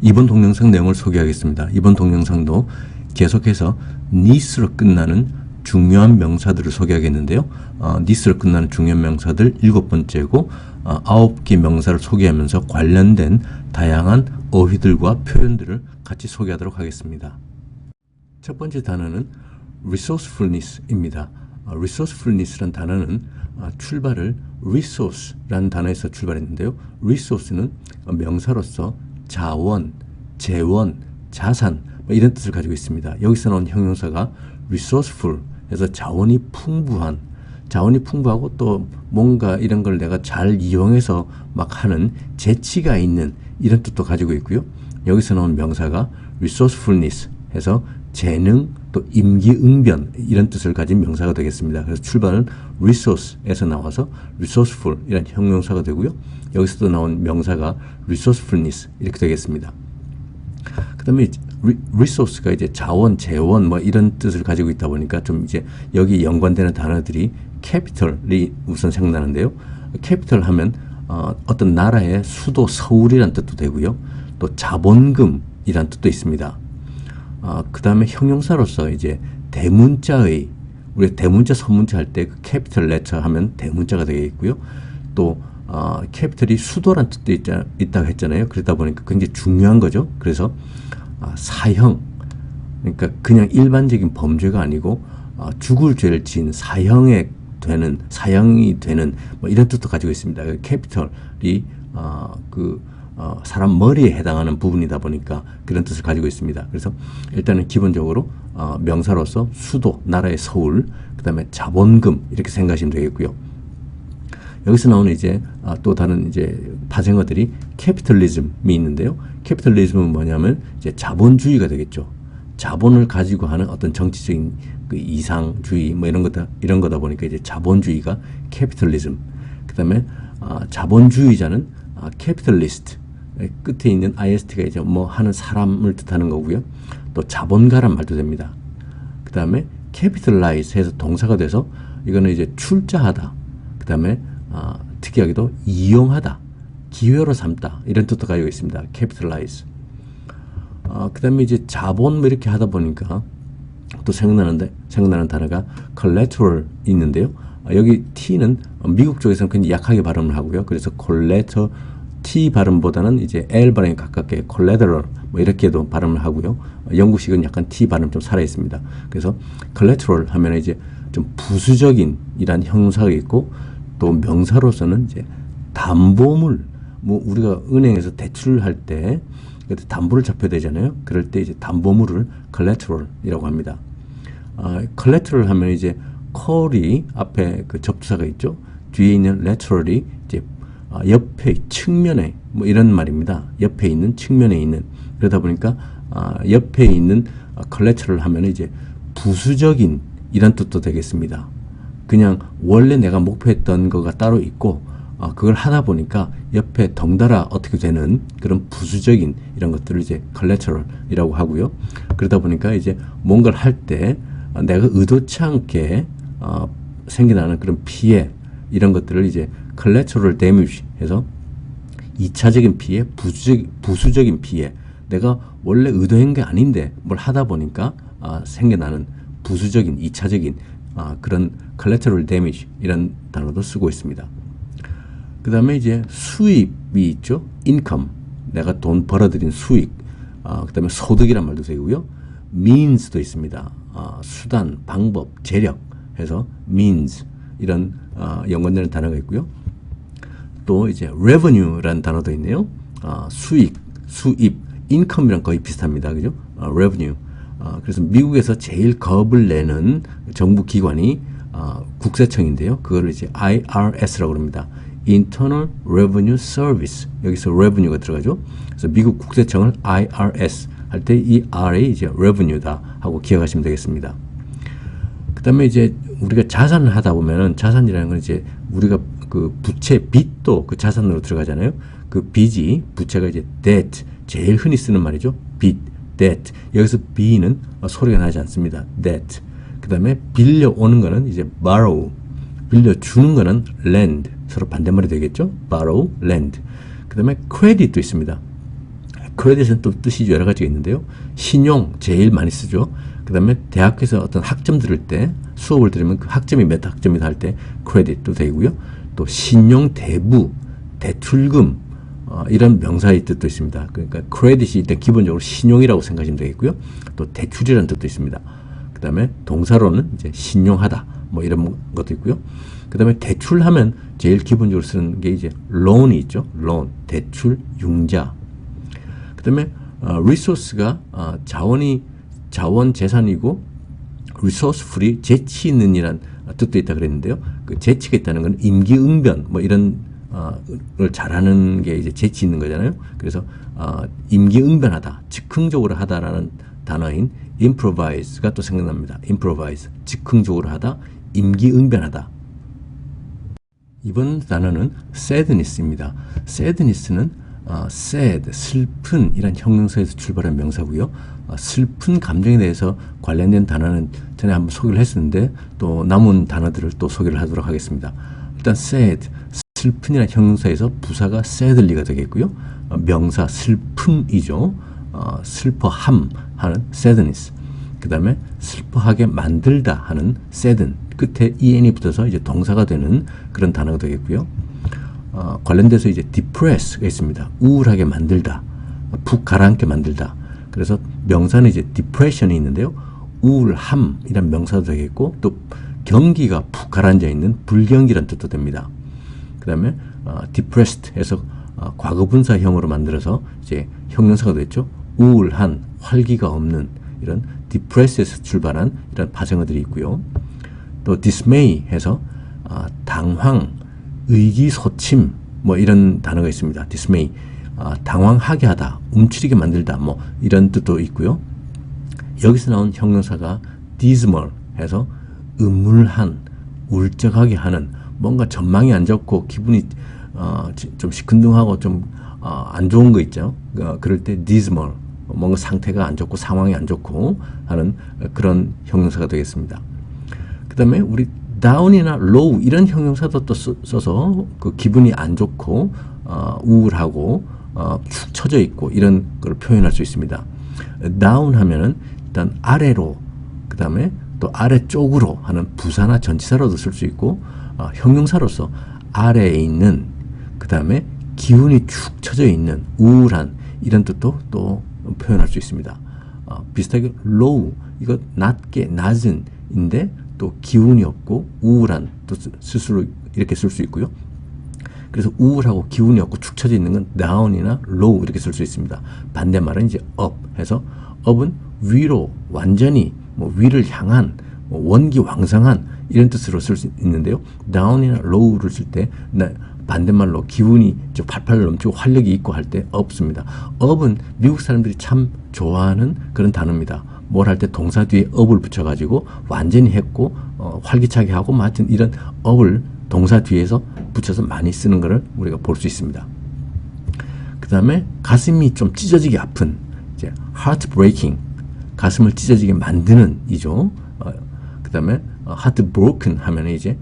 이번 동영상 내용을 소개하겠습니다. 이번 동영상도 계속해서 need로 끝나는 중요한 명사들을 소개하겠는데요. need로 끝나는 중요한 명사들 7번째고 9개 명사를 소개하면서 관련된 다양한 어휘들과 표현들을 같이 소개하도록 하겠습니다. 첫 번째 단어는 resourcefulness입니다. resourcefulness라는 단어는 출발을 resource라는 단어에서 출발했는데요. resource는 명사로서 자원, 재원, 자산 이런 뜻을 가지고 있습니다. 여기서 나온 형용사가 resourceful 해서 자원이 풍부하고 또 뭔가 이런 걸 내가 잘 이용해서 막 하는 재치가 있는 이런 뜻도 가지고 있고요. 여기서 나온 명사가 resourcefulness 해서 재능 또 임기응변 이런 뜻을 가진 명사가 되겠습니다. 그래서 출발은 resource에서 나와서 resourceful 이런 형용사가 되고요. 여기서도 나온 명사가 resourcefulness 이렇게 되겠습니다. 그 다음에 resource가 이제 자원, 재원 뭐 이런 뜻을 가지고 있다 보니까 좀 이제 여기 연관되는 단어들이 capital이 우선 생각나는데요. capital 하면 어떤 나라의 수도 서울이란 뜻도 되고요. 또 자본금이란 뜻도 있습니다. 그 다음에 형용사로서 이제 대문자의 우리 대문자 선문자 할 때 그 capital letter 하면 대문자가 되겠고요. 또 capital이 수도란 뜻도 있다고 했잖아요. 그러다 보니까 굉장히 중요한 거죠. 그래서 사형 그러니까 그냥 일반적인 범죄가 아니고 죽을 죄를 지은 사형이 되는 뭐 이런 뜻도 가지고 있습니다. capital이 사람 머리에 해당하는 부분이다 보니까 그런 뜻을 가지고 있습니다. 그래서 일단은 기본적으로 명사로서 수도, 나라의 서울, 그 다음에 자본금 이렇게 생각하시면 되겠고요. 여기서 나오는 이제 또 다른 이제 파생어들이 캐피털리즘이 있는데요. 캐피털리즘은 뭐냐면 이제 자본주의가 되겠죠. 자본을 가지고 하는 어떤 정치적인 그 이상주의 뭐 이런 거다 보니까 이제 자본주의가 캐피털리즘. 그다음에 자본주의자는 캐피털리스트. 끝에 있는 ist가 이제 뭐 하는 사람을 뜻하는 거고요. 또 자본가란 말도 됩니다. 그다음에 capitalize 해서 동사가 돼서 이거는 이제 출자하다. 그다음에 특이하게도 이용하다, 기회로 삼다 이런 뜻도 가지고 있습니다. capitalize. 그다음에 이제 자본 뭐 이렇게 하다 보니까 또 생각나는 단어가 collateral 있는데요. 여기 t는 미국 쪽에서는 굉장히 약하게 발음을 하고요. 그래서 collateral T 발음보다는 이제 L 발음에 가깝게 collateral 뭐 이렇게도 발음을 하고요. 영국식은 약간 T 발음 좀 살아 있습니다. 그래서 collateral 하면 이제 좀 부수적인 이란 형용사가 있고 또 명사로서는 이제 담보물 뭐 우리가 은행에서 대출할 때 담보를 잡혀야 되잖아요. 그럴 때 이제 담보물을 collateral이라고 합니다. collateral 하면 이제 call이 앞에 그 접두사가 있죠. 뒤에 있는 lateral이 이제 옆에 측면에 뭐 이런 말입니다. 옆에 있는 측면에 있는 그러다 보니까 옆에 있는 collateral 하면 이제 부수적인 이런 뜻도 되겠습니다. 그냥 원래 내가 목표했던 거가 따로 있고 그걸 하다 보니까 옆에 덩달아 어떻게 되는 그런 부수적인 이런 것들을 이제 collateral이라고 하고요. 그러다 보니까 이제 뭔가를 할 때 내가 의도치 않게 생겨나는 그런 피해 이런 것들을 이제 collateral damage 해서 2차적인 피해, 부수적인 피해 내가 원래 의도한 게 아닌데 뭘 하다 보니까 생겨나는 부수적인 2차적인 그런 collateral damage 이런 단어도 쓰고 있습니다. 그 다음에 이제 수입이 있죠. income 내가 돈 벌어들인 수익 그 다음에 소득이란 말도 되고요. means도 있습니다. 수단, 방법, 재력 해서 means 이런 연관되는 단어가 있고요. 또 이제 revenue라는 단어도 있네요. 수입, income이랑 거의 비슷합니다. 그죠? revenue. 그래서 미국에서 제일 겁을 내는 정부 기관이 국세청인데요. 그거를 이제 IRS라고 합니다. Internal Revenue Service. 여기서 revenue가 들어가죠. 그래서 미국 국세청을 IRS 할 때 이 R이 이제 revenue다 하고 기억하시면 되겠습니다. 그 다음에 이제 우리가 자산을 하다 보면은 자산이라는 건 이제 우리가 그 부채, 빚도 그 자산으로 들어가잖아요. 그 빚이, 부채가 이제 debt, 제일 흔히 쓰는 말이죠. 빚, debt. 여기서 B는 소리가 나지 않습니다. debt. 그 다음에 빌려오는 거는 이제 borrow. 빌려주는 거는 lend. 서로 반대말이 되겠죠. borrow, lend. 그 다음에 credit도 있습니다. 크레딧은 또 뜻이 여러 가지가 있는데요. 신용 제일 많이 쓰죠. 그 다음에 대학에서 어떤 학점 들을 때 수업을 들으면 그 학점이 몇 학점이다 할 때 크레딧도 되고요. 또 신용 대부, 대출금 이런 명사의 뜻도 있습니다. 그러니까 크레딧이 일단 기본적으로 신용이라고 생각하시면 되겠고요. 또 대출이라는 뜻도 있습니다. 그 다음에 동사로는 이제 신용하다 뭐 이런 것도 있고요. 그 다음에 대출하면 제일 기본적으로 쓰는 게 이제 loan이 있죠. loan, 대출, 융자. 그 다음에 resource가 자원 재산이고 resourceful이 재치 있는 이란 뜻도 있다 그랬는데요. 그 재치가 있다는 건 임기응변 뭐 이런 를 잘하는 게 이제 재치 있는 거잖아요. 그래서 임기응변하다, 즉흥적으로 하다라는 단어인 improvise가 또 생각납니다. improvise, 즉흥적으로 하다, 임기응변하다. 이번 단어는 sadness입니다. sadness는 sad, 슬픈 이란 형용사에서 출발한 명사고요. 슬픈 감정에 대해서 관련된 단어는 전에 한번 소개를 했었는데 또 남은 단어들을 또 소개를 하도록 하겠습니다. 일단 sad, 슬픈이라는 형용사에서 부사가 sadly가 되겠고요. 명사 슬픔이죠. 슬퍼함 하는 sadness. 그 다음에 슬퍼하게 만들다 하는 sadden. 끝에 en이 붙어서 이제 동사가 되는 그런 단어가 되겠고요. 관련돼서 이제 depress가 있습니다. 우울하게 만들다, 푹 가라앉게 만들다. 그래서 명사는 이제 depression이 있는데요. 우울함이란 명사도 되겠고 또 경기가 푹 가라앉아 있는 불경기란 뜻도 됩니다. 그 다음에 depressed에서 과거분사형으로 만들어서 이제 형용사가 됐죠. 우울한, 활기가 없는 이런 depressed에서 출발한 이런 파생어들이 있고요. 또 dismay해서 당황, 의기소침 뭐 이런 단어가 있습니다. dismay, 당황하게 하다, 움츠리게 만들다 뭐 이런 뜻도 있고요. 여기서 나온 형용사가 dismal 해서 음울한, 울적하게 하는, 뭔가 전망이 안 좋고 기분이 좀 시큰둥하고 좀 안 좋은 거 있죠. 그럴 때 dismal, 뭔가 상태가 안 좋고 상황이 안 좋고 하는 그런 형용사가 되겠습니다. 그 다음에 우리 down이나 low 이런 형용사도 또 써서 그 기분이 안 좋고 우울하고 축 처져 있고 이런 걸 표현할 수 있습니다. down 하면은 일단 아래로, 그 다음에 또 아래쪽으로 하는 부사나 전치사로도 쓸 수 있고 형용사로서 아래에 있는, 그 다음에 기운이 축 처져 있는, 우울한 이런 뜻도 또 표현할 수 있습니다. 비슷하게 low, 이거 낮게, 낮은인데 또 기운이 없고 우울한 또 스스로 이렇게 쓸 수 있고요. 그래서 우울하고 기운이 없고 축 처져 있는 건 down이나 low 이렇게 쓸 수 있습니다. 반대말은 이제 up 해서 up은 위로, 완전히 뭐 위를 향한, 뭐 원기왕성한 이런 뜻으로 쓸 수 있는데요. down이나 low를 쓸 때 반대말로 기운이 좀 팔팔 넘치고 활력이 있고 할 때 up습니다. up은 미국 사람들이 참 좋아하는 그런 단어입니다. 뭘 할 때 동사 뒤에 up을 붙여가지고 완전히 했고 활기차게 하고 뭐 하여튼 이런 up을 동사 뒤에서 붙여서 많이 쓰는 것을 우리가 볼 수 있습니다. 그 다음에 가슴이 좀 찢어지게 아픈, 이제 heartbreaking, 가슴을 찢어지게 만드는 이죠. 그 다음에 heartbroken 하면 이제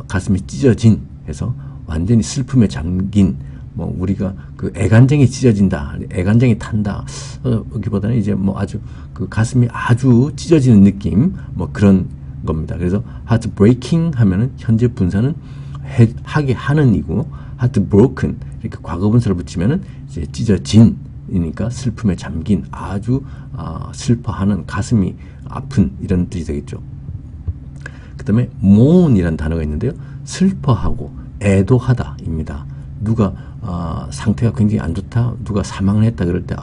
가슴이 찢어진 해서 완전히 슬픔에 잠긴, 뭐 우리가 그 애간장이 찢어진다, 애간장이 탄다, 여기보다는 이제 뭐 아주 그 가슴이 아주 찢어지는 느낌, 뭐 그런 겁니다. 그래서 heartbreaking 하면은 현재 분사는 하게 하는 이고, heartbroken 이렇게 과거분사를 붙이면은 이제 찢어진이니까 슬픔에 잠긴, 아주 슬퍼하는, 가슴이 아픈 이런 뜻이 되겠죠. 그 다음에 mourn이라는 단어가 있는데요. 슬퍼하고 애도하다입니다. 누가 상태가 굉장히 안 좋다, 누가 사망을 했다 그럴 때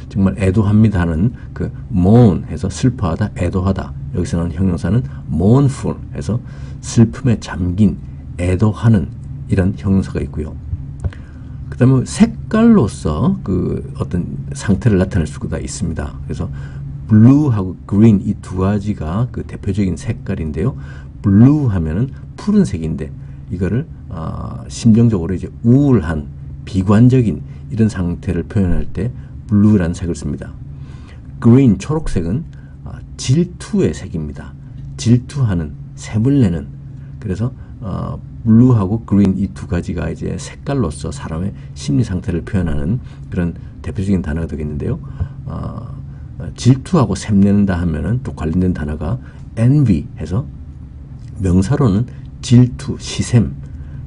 정말 애도합니다 하는 그 mourn 해서 슬퍼하다, 애도하다. 여기서 나오는 형용사는 mournful 해서 슬픔에 잠긴, 애도하는 이런 형용사가 있고요. 그 다음에 색깔로서 그 어떤 상태를 나타낼 수가 있습니다. 그래서 blue하고 green 이 두 가지가 그 대표적인 색깔인데요. blue 하면은 푸른색인데 이거를 심정적으로 이제 우울한, 비관적인 이런 상태를 표현할 때 blue라는 색을 씁니다. green, 초록색은 질투의 색입니다. 질투하는, 샘을 내는. 그래서 blue하고 green 이 두 가지가 이제 색깔로서 사람의 심리 상태를 표현하는 그런 대표적인 단어가 되겠는데요. 질투하고 샘내는다 하면은 또 관련된 단어가 envy 해서 명사로는 질투, 시샘,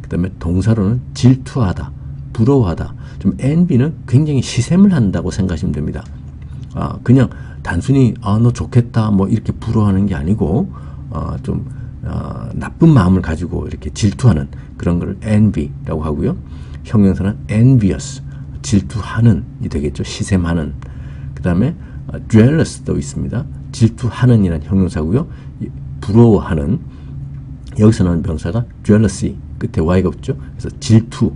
그 다음에 동사로는 질투하다, 부러워하다. 좀 envy는 굉장히 시샘을 한다고 생각하시면 됩니다. 그냥 단순히 너 좋겠다 뭐 이렇게 부러워하는 게 아니고 나쁜 마음을 가지고 이렇게 질투하는 그런 걸 envy라고 하고요. 형용사는 envious, 질투하는이 되겠죠. 시샘하는. 그 다음에 jealous도 있습니다. 질투하는 이라는 형용사고요. 부러워하는, 여기서 나오는 명사가 jealousy, 끝에 y가 없죠. 그래서 질투,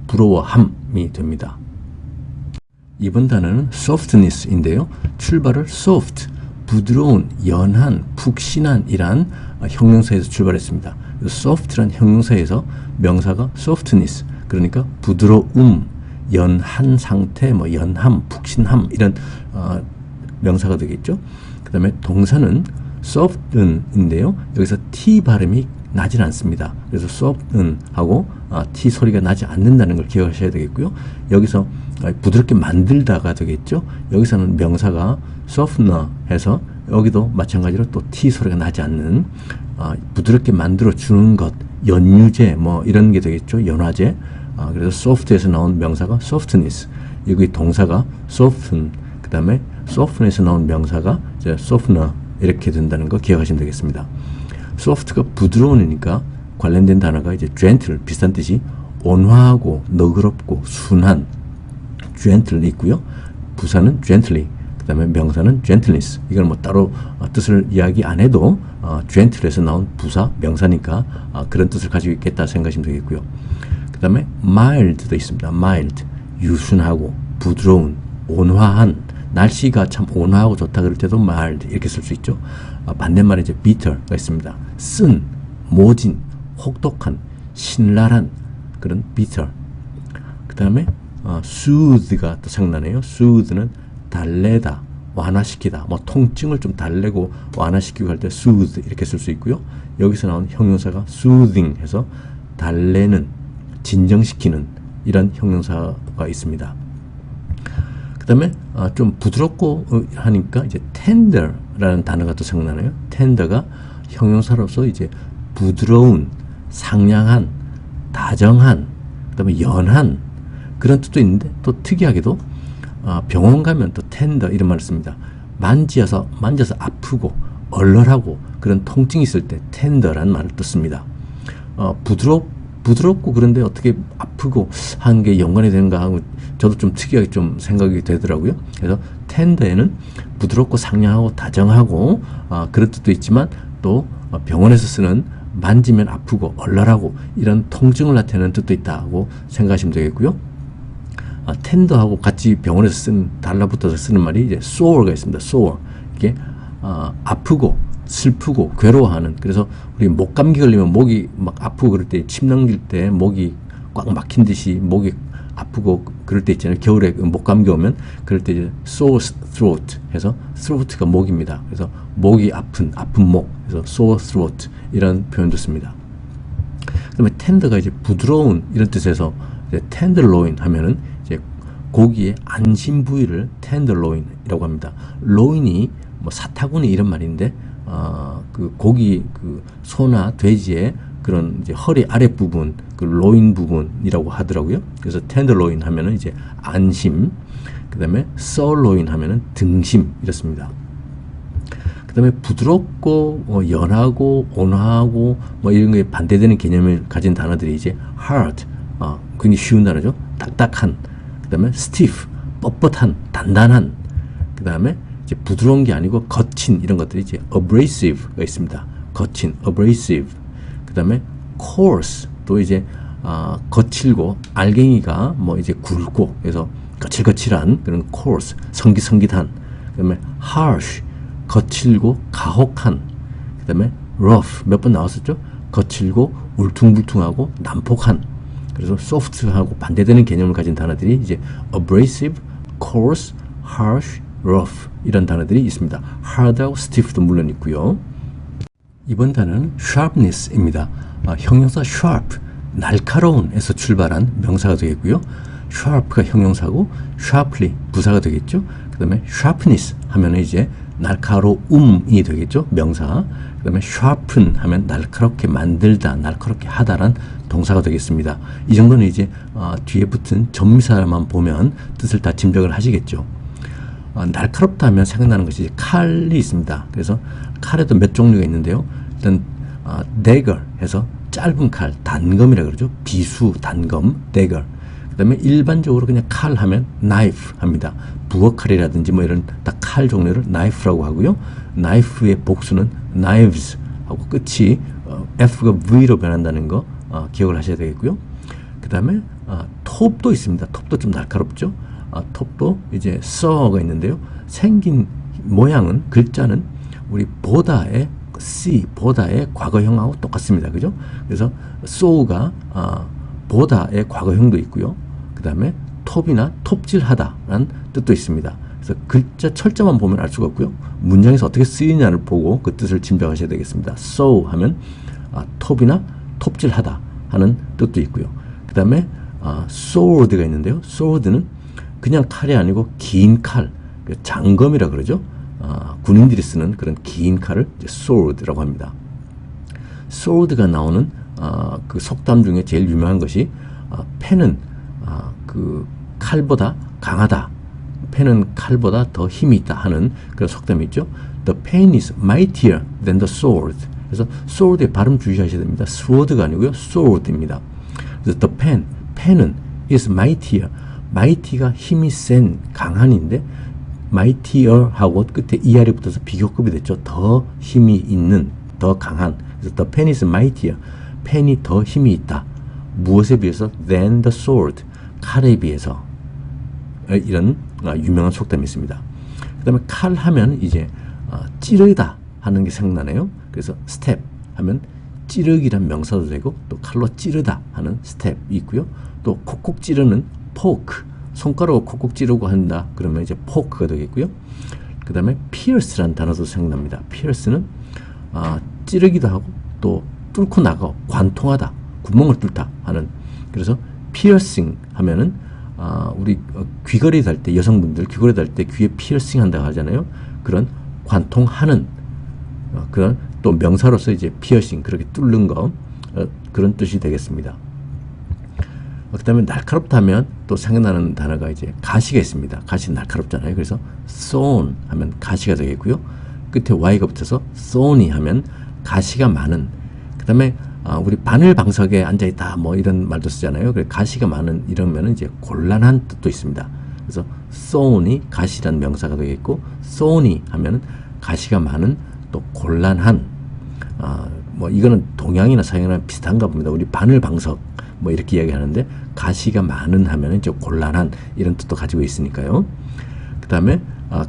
부러워함이 됩니다. 이번 단어는 softness인데요. 출발을 soft, 부드러운, 연한, 푹신한 이란 형용사에서 출발했습니다. soft란 형용사에서 명사가 softness, 그러니까 부드러움, 연한 상태, 뭐 연함, 푹신함 이런 명사가 되겠죠. 그 다음에 동사는 soft인데요. 여기서 t 발음이 나진 않습니다. 그래서 soft하고 t 소리가 나지 않는다는 걸 기억하셔야 되겠고요. 여기서 부드럽게 만들다가 되겠죠. 여기서는 명사가 softener 해서 여기도 마찬가지로 또 t 소리가 나지 않는 부드럽게 만들어 주는 것, 연유제 뭐 이런 게 되겠죠. 연화제. 그래서 soft에서 나온 명사가 softness, 여기 동사가 soften, 그 다음에 soften에서 나온 명사가 이제 softener 이렇게 된다는 거 기억하시면 되겠습니다. soft가 부드러운이니까 관련된 단어가 이제 gentle, 비슷한 뜻이 온화하고 너그럽고 순한, gentle 있고요. 부사는 gently, 그 다음에 명사는 gentleness. 이건 뭐 따로 뜻을 이야기 안 해도 gentle에서 나온 부사, 명사니까 그런 뜻을 가지고 있겠다 생각하시면 되겠고요. 그 다음에 mild도 있습니다. mild, 유순하고 부드러운, 온화한, 날씨가 참 온화하고 좋다 그럴 때도 mild 이렇게 쓸 수 있죠. 반대말에 이제 bitter가 있습니다. 쓴, 모진, 혹독한, 신랄한 그런 bitter. 그 다음에 soothe가 또 생각나네요. soothe는 달래다, 완화시키다, 뭐 통증을 좀 달래고 완화시키고 할 때 soothe 이렇게 쓸 수 있고요. 여기서 나온 형용사가 soothing 해서 달래는, 진정시키는 이런 형용사가 있습니다. 그 다음에 좀 부드럽고 하니까 이제 tender라는 단어가 또 생각나네요. tender가 형용사로서 이제 부드러운, 상냥한, 다정한, 그 다음에 연한 그런 뜻도 있는데 또 특이하게도 병원 가면 또 tender 이런 말을 씁니다. 만져서 아프고 얼얼하고 그런 통증이 있을 때 tender라는 말을 또 씁니다. 부드럽고 그런데 어떻게 아프고 하는 게 연관이 되는가 하고 저도 좀 특이하게 좀 생각이 되더라고요. 그래서 tender에는 부드럽고 상냥하고 다정하고 그런 뜻도 있지만 또 병원에서 쓰는 만지면 아프고 얼얼하고 이런 통증을 나타내는 뜻도 있다고 생각하시면 되겠고요. tender하고 같이 병원에서 쓰는 달라붙어서 쓰는 말이 이제 sore가 있습니다. sore, 이게 아프고 슬프고 괴로워하는. 그래서 우리 목감기 걸리면 목이 막 아프고 그럴 때, 침 넘길 때 목이 꽉 막힌 듯이 목이 아프고 그럴 때 있잖아요. 겨울에 목감기 오면 그럴 때 이제 sore throat 해서 throat가 목입니다. 그래서 목이 아픈 목, 그래서 sore throat 이런 표현도 씁니다. 그다음에 tender가 이제 부드러운 이런 뜻에서 이제 tenderloin 하면은 이제 고기의 안심 부위를 tenderloin이라고 합니다. loin이 뭐 사타구니 이런 말인데 그 고기 그 소나 돼지의 그런 이제 허리 아랫 부분, 그 로인 부분이라고 하더라고요. 그래서 텐더로인 하면은 이제 안심, 그 다음에 서로인 하면은 등심 이렇습니다. 그 다음에 부드럽고 연하고 온화하고 뭐 이런 게 반대되는 개념을 가진 단어들이 이제 hard, 굉장히 쉬운 단어죠. 딱딱한, 그 다음에 stiff, 뻣뻣한, 단단한, 그 다음에 이제 부드러운 게 아니고 거친 이런 것들이 이제 abrasive가 있습니다. 거친, abrasive. 그 다음에 coarse, 또 이제 거칠고 알갱이가 뭐 이제 굵고 그래서 거칠거칠한 그런 coarse, 성깃성깃한. 그 다음에 harsh, 거칠고 가혹한. 그 다음에 rough, 몇 번 나왔었죠? 거칠고 울퉁불퉁하고 난폭한. 그래서 soft하고 반대되는 개념을 가진 단어들이 이제 abrasive, coarse, harsh, rough 이런 단어들이 있습니다. hard하고 stiff도 물론 있고요. 이번 단어는 sharpness입니다. 형용사 sharp, 날카로운에서 출발한 명사가 되겠고요. sharp가 형용사고 sharply 부사가 되겠죠. 그 다음에 sharpness 하면 이제 날카로움이 되겠죠. 명사. 그 다음에 sharpen 하면 날카롭게 만들다, 날카롭게 하다란 동사가 되겠습니다. 이 정도는 이제 뒤에 붙은 전미사만 보면 뜻을 다 짐작을 하시겠죠. 날카롭다 하면 생각나는 것이 이제 칼이 있습니다. 그래서 칼에도 몇 종류가 있는데요. 일단 dagger 해서 짧은 칼, 단검이라 그러죠. 비수, 단검, dagger. 그 다음에 일반적으로 그냥 칼 하면 knife 합니다. 부엌칼이라든지 뭐 이런 딱 칼 종류를 knife라고 하고요. knife의 복수는 knives 하고 끝이 F가 V로 변한다는 거 기억을 하셔야 되겠고요. 그 다음에 톱도 있습니다. 톱도 좀 날카롭죠. 톱도 이제 saw가 있는데요. 생긴 모양은, 글자는 우리 보다의 C, 보다의 과거형하고 똑같습니다. 그죠? 그래서 saw가 보다의 과거형도 있고요. 그 다음에 톱이나 톱질하다라는 뜻도 있습니다. 그래서 글자 철자만 보면 알 수가 없고요. 문장에서 어떻게 쓰이냐를 보고 그 뜻을 짐작하셔야 되겠습니다. saw 하면 톱이나 톱질하다 하는 뜻도 있고요. 그 다음에 sword가 있는데요. sword는 그냥 칼이 아니고 긴 칼, 장검이라 그러죠. 군인들이 쓰는 그런 긴 칼을 sword라고 합니다. sword가 나오는 그 속담 중에 제일 유명한 것이 펜은 그 칼보다 강하다, 펜은 칼보다 더 힘이 있다 하는 그런 속담이 있죠. The pen is mightier than the sword. 그래서 sword의 발음 주의하셔야 됩니다. sword가 아니고요, sword입니다. 그래서 the pen, 펜은 is mightier. mighty가 힘이 센, 강한인데 mightier 하고 끝에 er이 붙어서 비교급이 됐죠. 더 힘이 있는, 더 강한. 그래서 the pen is mightier. 펜이 더 힘이 있다. 무엇에 비해서? than the sword. 칼에 비해서. 이런 유명한 속담이 있습니다. 그 다음에 칼 하면 이제 찌르다 하는 게 생각나네요. 그래서 step 하면 찌르기란 명사도 되고 또 칼로 찌르다 하는 step이 있고요. 또 콕콕 찌르는 poke, 손가락으로 콕콕 찌르고 한다 그러면 이제 poke가 되겠고요. 그 다음에 pierce라는 단어도 생각납니다. pierce는 찌르기도 하고 또 뚫고 나가, 관통하다, 구멍을 뚫다 하는. 그래서 piercing 하면은 우리 귀걸이 달 때, 여성분들 귀걸이 달 때 귀에 피어싱 한다고 하잖아요. 그런 관통하는 그런 또 명사로서 이제 피어싱, 그렇게 뚫는 거, 그런 뜻이 되겠습니다. 그 다음에 날카롭다 하면 또 생각나는 단어가 이제 가시가 있습니다. 가시 날카롭잖아요. 그래서 thorn 하면 가시가 되겠고요. 끝에 y가 붙어서 thorny 하면 가시가 많은. 그 다음에 우리 바늘 방석에 앉아있다 뭐 이런 말도 쓰잖아요. 그래서 가시가 많은 이러면 이제 곤란한 뜻도 있습니다. 그래서 thorny 가시란 명사가 되겠고, thorny 하면 가시가 많은, 또 곤란한. 뭐 이거는 동양이나 서양이나 비슷한가 봅니다. 우리 바늘 방석 뭐 이렇게 이야기하는데 가시가 많은 하면 이제 곤란한 이런 뜻도 가지고 있으니까요. 그 다음에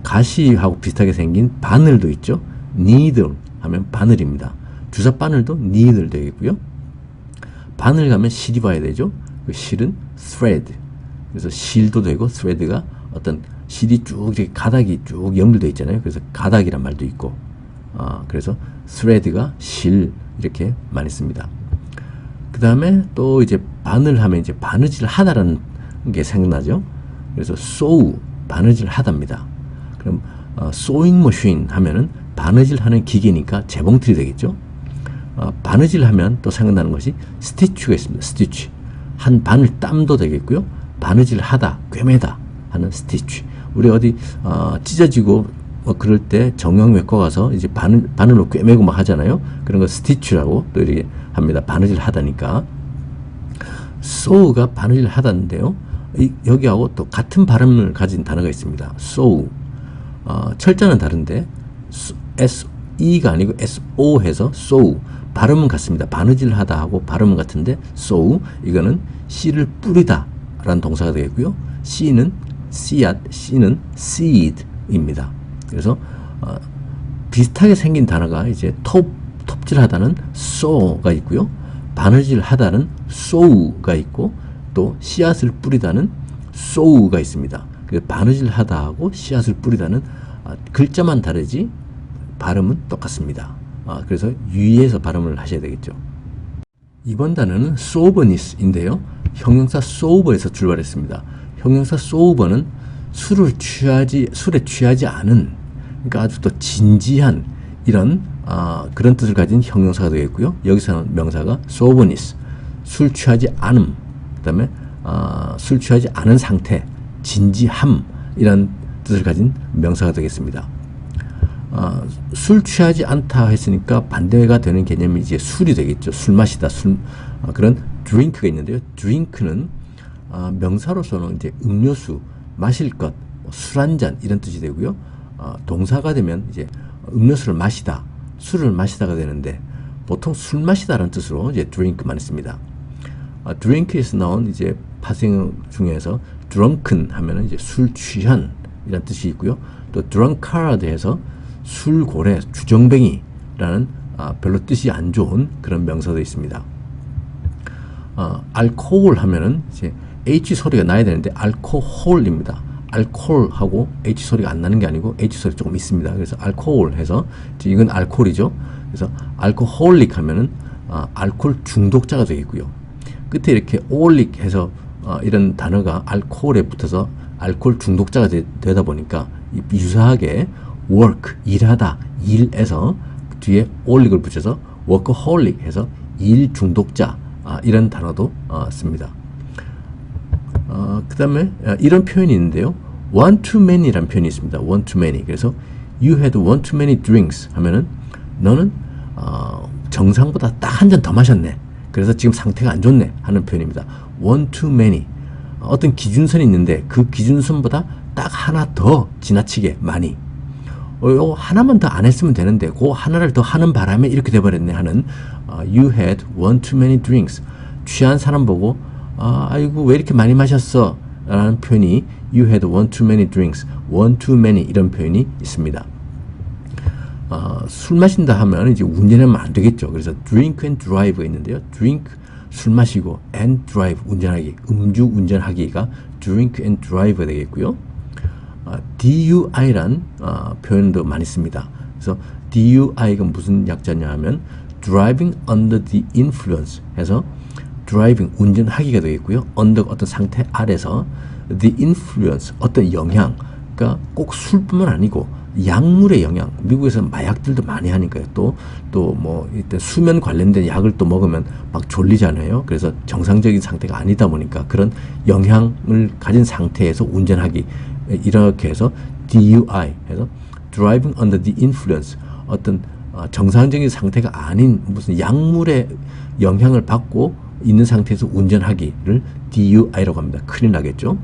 가시하고 비슷하게 생긴 바늘도 있죠. needle 하면 바늘입니다. 주사 바늘도 needle 되겠고요. 바늘 가면 실이 봐야 되죠. 그 실은 thread. 그래서 실도 되고 thread가 어떤 실이 쭉 이렇게 가닥이 쭉 연결되어 있잖아요. 그래서 가닥이란 말도 있고, 그래서 thread가 실 이렇게 많이 씁니다. 그 다음에 또 이제 바늘 하면 이제 바느질 하다라는 게 생각나죠. 그래서 sew 바느질 하다입니다. 그럼 sewing machine 하면은 바느질 하는 기계니까 재봉틀이 되겠죠. 바느질 하면 또 생각나는 것이 스티치가 있습니다. 스티치. 한 바늘 땀도 되겠고요. 바느질 하다, 꿰매다 하는 스티치. 우리 어디 찢어지고 뭐 그럴 때 정형외과 가서 이제 바늘로 꿰매고 막 하잖아요. 그런 거 스티치라고 또 이렇게 합니다. 바느질 하다니까. sew가 바느질 하다인데요. 여기하고 또 같은 발음을 가진 단어가 있습니다. sew. 철자는 다른데 SE가 아니고 SO 해서 sew. 발음은 같습니다. 바느질 하다 하고 발음은 같은데 sew, 이거는 씨를 뿌리다 라는 동사가 되겠고요. 씨는 씨앗, 씨는 seed입니다. 그래서 비슷하게 생긴 단어가 이제 톱질하다는 saw가 있고요. 바느질 하다는 sow가 있고, 또 씨앗을 뿌리다는 sow가 있습니다. 그래서 바느질 하다하고 씨앗을 뿌리다는 글자만 다르지 발음은 똑같습니다. 그래서 유의해서 발음을 하셔야 되겠죠. 이번 단어는 sobernessin데요. 형용사 sober에서 출발했습니다. 형용사 sober는 술에 취하지 않은, 그러니까 아주 또 진지한 이런 그런 뜻을 가진 형용사가 되겠고요. 여기서는 명사가 soberness, 술 취하지 않음, 그다음에 술 취하지 않은 상태, 진지함 이런 뜻을 가진 명사가 되겠습니다. 술 취하지 않다 했으니까 반대가 되는 개념이 이제 술이 되겠죠. 술 마시다, 그런 drink가 있는데요. drink는 명사로서는 이제 음료수, 마실 것, 술 한 잔 이런 뜻이 되고요. 동사가 되면 이제 음료수를 마시다, 술을 마시다가 되는데 보통 술 마시다라는 뜻으로 이제 drink만 있습니다. drink에서 나온 이제 파생 중에서 drunken 하면은 이제 술 취한 이런 뜻이 있고요. 또 drunkard에서 술고래, 주정뱅이라는 별로 뜻이 안 좋은 그런 명사도 있습니다. 알코올 하면은 이제 H 소리가 나야 되는데 알코홀입니다. 알코올하고 H 소리가 안 나는 게 아니고 H 소리 조금 있습니다. 그래서 알코올 해서 이건 알코올이죠. 그래서 알코홀릭 하면은 알코올 중독자가 되겠고요. 끝에 이렇게 올릭 해서 이런 단어가 알코올에 붙어서 알코올 중독자가 되다 보니까 유사하게 work, 일하다, 일에서 뒤에 올릭을 붙여서 workaholic 해서 일 중독자 이런 단어도 씁니다. 그 다음에 이런 표현이 있는데요. one too many라는 표현이 있습니다. one too many. 그래서 you had one too many drinks 하면은 너는 정상보다 딱 한 잔 더 마셨네. 그래서 지금 상태가 안 좋네 하는 표현입니다. one too many. 어떤 기준선이 있는데 그 기준선보다 딱 하나 더 지나치게 많이. 하나만 더 안 했으면 되는데 그 하나를 더 하는 바람에 이렇게 돼버렸네 하는 you had one too many drinks. 취한 사람 보고 아이고 왜 이렇게 많이 마셨어 라는 표현이 you had one too many drinks, one too many 이런 표현이 있습니다. 술 마신다 하면 이제 운전하면 안 되겠죠. 그래서 drink and drive가 있는데요. drink 술 마시고 and drive 운전하기, 음주 운전하기가 drink and drive가 되겠고요. DUI란 표현도 많이 씁니다. 그래서 DUI가 무슨 약자냐 하면 driving under the influence 해서 driving 운전하기가 되겠고요. under 어떤 상태 아래서 the influence 어떤 영향, 그러니까 꼭 술뿐만 아니고 약물의 영향. 미국에서 마약들도 많이 하니까요. 또 뭐 일단 수면 관련된 약을 또 먹으면 막 졸리잖아요. 그래서 정상적인 상태가 아니다 보니까 그런 영향을 가진 상태에서 운전하기 이렇게 해서 DUI 해서 driving under the influence 어떤 정상적인 상태가 아닌 무슨 약물의 영향을 받고 있는 상태에서 운전하기를 DUI라고 합니다. 큰일 나겠죠.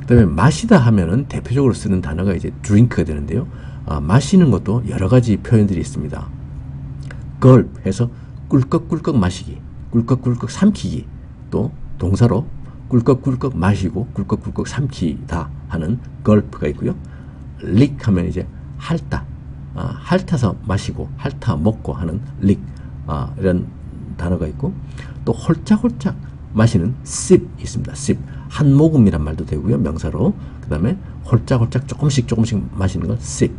그 다음에 마시다 하면은 대표적으로 쓰는 단어가 이제 drink가 되는데요. 마시는 것도 여러 가지 표현들이 있습니다. gulp 해서 꿀꺽꿀꺽 마시기, 꿀꺽꿀꺽 삼키기, 또 동사로 꿀꺽꿀꺽 마시고 꿀꺽꿀꺽 삼키다 하는 gulp가 있고요. lick 하면 이제 핥다, 핥아서 마시고 핥아 먹고 하는 lick 이런 단어가 있고, 또 홀짝홀짝 마시는 sip 있습니다. sip 한 모금이란 말도 되고요. 명사로. 그 다음에 홀짝홀짝 조금씩 마시는 걸 sip.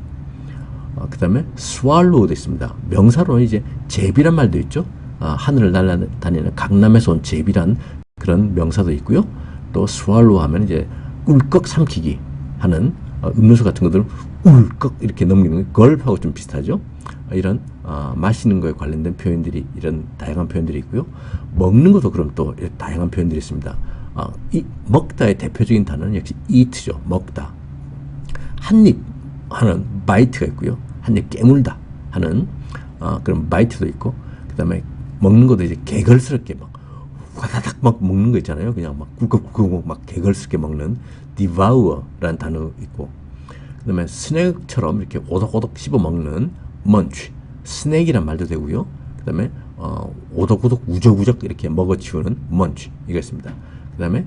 그 다음에 swallow도 있습니다. 명사로 이제 제비란 말도 있죠. 하늘을 날아다니는 강남에서 온 제비란 그런 명사도 있고요. 또 swallow 하면 이제 꿀꺽 삼키기 하는 음료수 같은 것들을 울꺽 이렇게 넘기는 gulp하고 좀 비슷하죠. 이런 마시는 거에 관련된 표현들이 이런 다양한 표현들이 있고요. 먹는 것도 그럼 또 다양한 표현들이 있습니다. 이 먹다의 대표적인 단어는 역시 eat죠. 먹다. 한입 하는 bite가 있고요. 한입 깨물다 하는 그런 bite도 있고, 그 다음에 먹는 것도 이제 개걸스럽게 막 화다닥 막 먹는 거 있잖아요. 그냥 막 굴꺽굴꺽 막 개걸스럽게 먹는 devour라는 단어 있고, 그 다음에 스낵처럼 이렇게 오독오독 씹어 먹는 munch, 스낵이란 말도 되고요. 그 다음에 오독오독 우적우적 이렇게 먹어치우는 munch 이거 있습니다. 그 다음에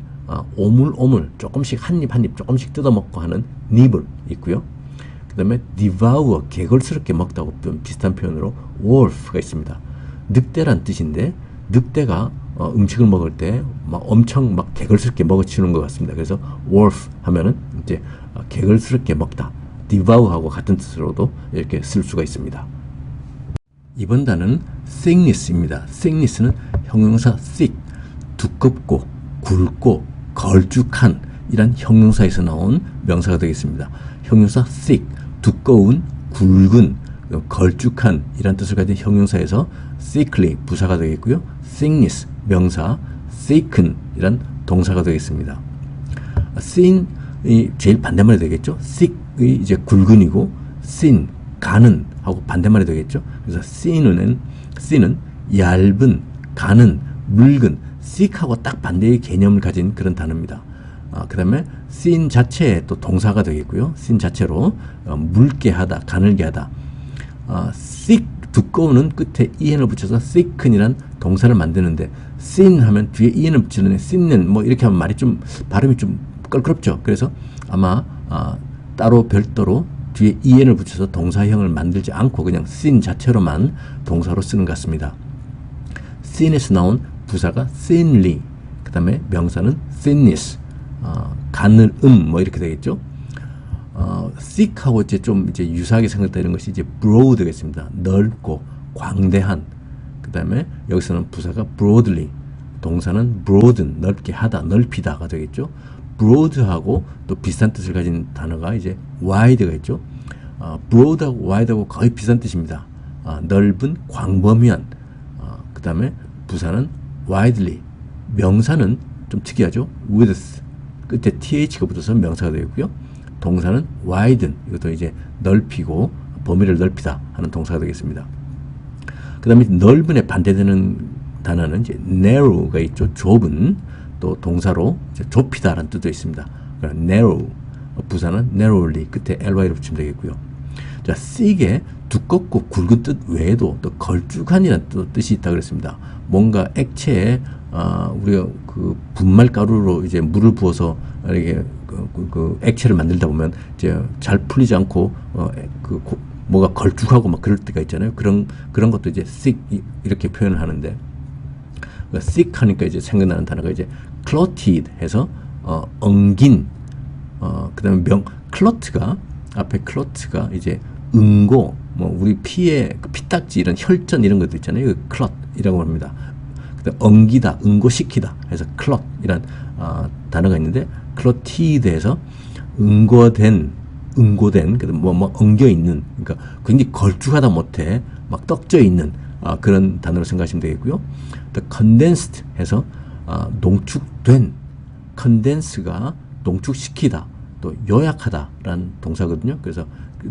오물오물 조금씩 한입 조금씩 뜯어먹고 하는 nibble 있고요. 그 다음에 devour 개걸스럽게 먹다고 비슷한 표현으로 wolf가 있습니다. 늑대란 뜻인데 늑대가 음식을 먹을 때 막 엄청 막 개걸스럽게 먹어치우는 것 같습니다. 그래서 wolf 하면은 이제 개걸스럽게 먹다, devour하고 같은 뜻으로도 이렇게 쓸 수가 있습니다. 이번 단어는 thickness입니다. thickness는 형용사 thick, 두껍고 굵고 걸쭉한 이란 형용사에서 나온 명사가 되겠습니다. 형용사 thick, 두꺼운, 굵은, 걸쭉한 이란 뜻을 가진 형용사에서 thickly 부사가 되겠고요. thickness 명사, thicken 이란 동사가 되겠습니다. thin이 제일 반대말이 되겠죠. thick의 이제 굵은이고 thin 가는 하고 반대말이 되겠죠. 그래서 thin은 얇은, 가는, 묽은, thick하고 딱 반대의 개념을 가진 그런 단어입니다. 그 다음에 thin 자체에 또 동사가 되겠고요. thin 자체로 묽게 하다, 가늘게 하다. thick 두꺼운은 끝에 en을 붙여서 thicken이란 동사를 만드는데 thin 하면 뒤에 en을 붙이는 thin은 뭐 이렇게 하면 말이 좀 발음이 좀 껄끄럽죠. 그래서 아마 따로 별도로 뒤에 en을 붙여서 동사형을 만들지 않고 그냥 thin 자체로만 동사로 쓰는 것 같습니다. thin에서 나온 부사가 thinly, 그 다음에 명사는 thinness, 가늘음 뭐 이렇게 되겠죠. thick하고 이제 좀 이제 유사하게 생각되는 것이 이제 broad겠습니다. 넓고 광대한. 그 다음에 여기서는 부사가 broadly, 동사는 broaden, 넓게 하다, 넓히다가 되겠죠. broad하고 또 비슷한 뜻을 가진 단어가 이제 wide가 있죠. broad하고 wide하고 거의 비슷한 뜻입니다. 넓은, 광범위한. 그 다음에 부사는 widely, 명사는 좀 특이하죠. width, 끝에 th가 붙어서 명사가 되겠고요. 동사는 widen, 이것도 이제 넓히고 범위를 넓히다 하는 동사가 되겠습니다. 그 다음에 넓은에 반대되는 단어는 이제 narrow가 있죠. 좁은, 또 동사로 이제 좁히다라는 뜻도 있습니다. 그러니까 narrow, 부사는 narrowly, 끝에 ly를 붙이면 되겠고요. 자, thick의 두껍고 굵은 뜻 외에도 또 걸쭉한이라는 뜻이 있다 그랬습니다. 뭔가 액체에 우리가 그 분말 가루로 이제 물을 부어서 이렇게 그 액체를 만들다 보면 이제 잘 풀리지 않고 뭐가 걸쭉하고 막 그럴 때가 있잖아요. 그런 것도 이제 thick 이렇게 표현을 하는데, 그러니까 thick 하니까 이제 생각나는 단어가 이제 clotted 해서 엉긴, 그다음에 clot가 앞에 clot가 이제 응고, 뭐 우리 피에 그 피딱지 이런 혈전 이런 것도 있잖아요. 그 clot이라고 합니다. 그다음 엉기다, 응고시키다 해서 clot이란 단어가 있는데, clotted에서 응고된, 뭐 엉겨 있는, 그러니까 굉장히 걸쭉하다 못해 막 떡져 있는 그런 단어로 생각하시면 되겠고요. 또 condensed 해서 농축된, condense가 농축시키다, 또 요약하다라는 동사거든요. 그래서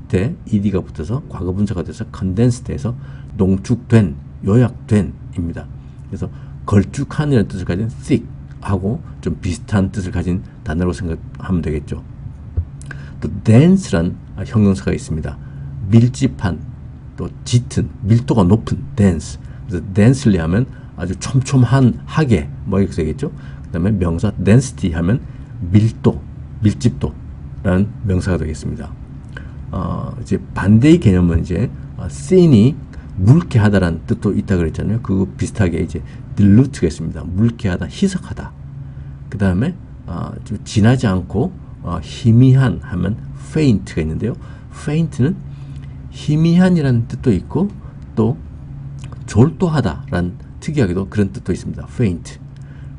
끝에 ed가 붙어서 과거분사가 돼서 condensed에서 농축된, 요약된입니다. 그래서 걸쭉한이라는 뜻을 가진 thick 하고 좀 비슷한 뜻을 가진 단어로 생각하면 되겠죠. 또 dense란 형용사가 있습니다. 밀집한, 또 짙은, 밀도가 높은 dense. 그래서 densely 하면 아주 촘촘하게 뭐 이렇게 되겠죠. 그 다음에 명사 density 하면 밀도, 밀집도라는 명사가 되겠습니다. 이제 반대의 개념은 이제 thin이 묽게 하다라는 뜻도 있다 그랬잖아요. 그거 비슷하게 이제 dilute가 있습니다. 묽게 하다, 희석하다. 그 다음에 좀 진하지 않고 희미한 하면 faint가 있는데요. faint는 희미한이라는 뜻도 있고 또 졸도하다라는 특이하게도 그런 뜻도 있습니다. faint.